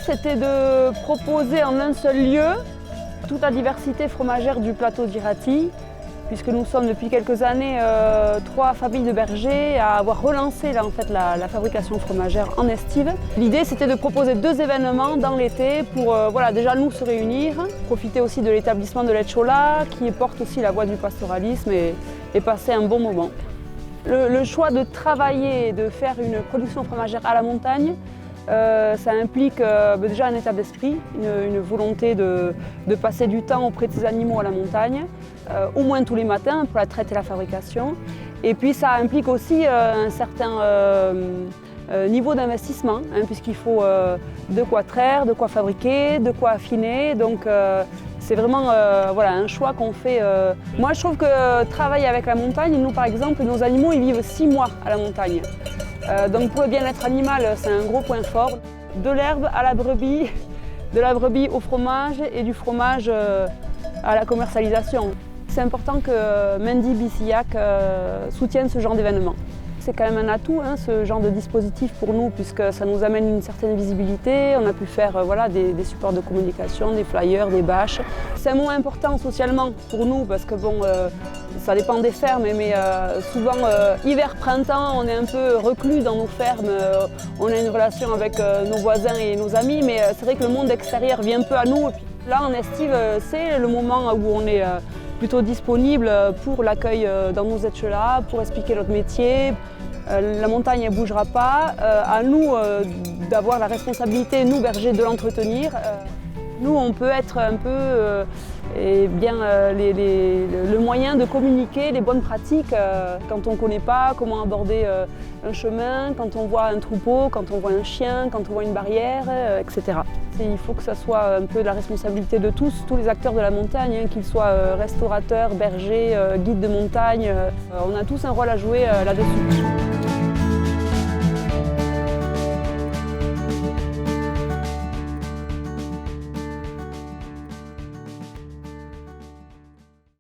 c'était de proposer en un seul lieu toute la diversité fromagère du plateau d'Iraty, puisque nous sommes depuis quelques années 3 familles de bergers à avoir relancé là, en fait, la fabrication fromagère en estive. L'idée c'était de proposer 2 événements dans l'été pour voilà, déjà nous se réunir, profiter aussi de l'établissement de l'Etchola qui porte aussi la voie du pastoralisme et passer un bon moment. Le choix de travailler et de faire une production fromagère à la montagne, ça implique déjà un état d'esprit, une volonté de passer du temps auprès de ces animaux à la montagne, au moins tous les matins pour la traite et la fabrication. Et puis ça implique aussi un certain niveau d'investissement, hein, puisqu'il faut de quoi traire, de quoi fabriquer, de quoi affiner. Donc c'est vraiment voilà, un choix qu'on fait. Moi je trouve que travailler avec la montagne, nous par exemple, nos animaux ils vivent 6 mois à la montagne. Donc pour le bien-être animal, c'est un gros point fort. De l'herbe à la brebis, de la brebis au fromage et du fromage à la commercialisation. C'est important que Mendy Bicillac soutienne ce genre d'événement. C'est quand même un atout, hein, ce genre de dispositif pour nous, puisque ça nous amène une certaine visibilité. On a pu faire voilà, des supports de communication, des flyers, des bâches. C'est un moment important socialement pour nous, parce que bon, ça dépend des fermes, mais souvent hiver-printemps, on est un peu reclus dans nos fermes. On a une relation avec nos voisins et nos amis, mais c'est vrai que le monde extérieur vient un peu à nous. Et puis, là, en estive, c'est le moment où on est plutôt disponible pour l'accueil dans nos Etchola, pour expliquer notre métier. La montagne ne bougera pas. À nous d'avoir la responsabilité, nous bergers, de l'entretenir. Nous, on peut être un peu le moyen de communiquer les bonnes pratiques quand on ne connaît pas comment aborder un chemin, quand on voit un troupeau, quand on voit un chien, quand on voit une barrière, etc. Il faut que ça soit un peu la responsabilité de tous les acteurs de la montagne, hein, qu'ils soient restaurateurs, bergers, guides de montagne. On a tous un rôle à jouer là-dessus.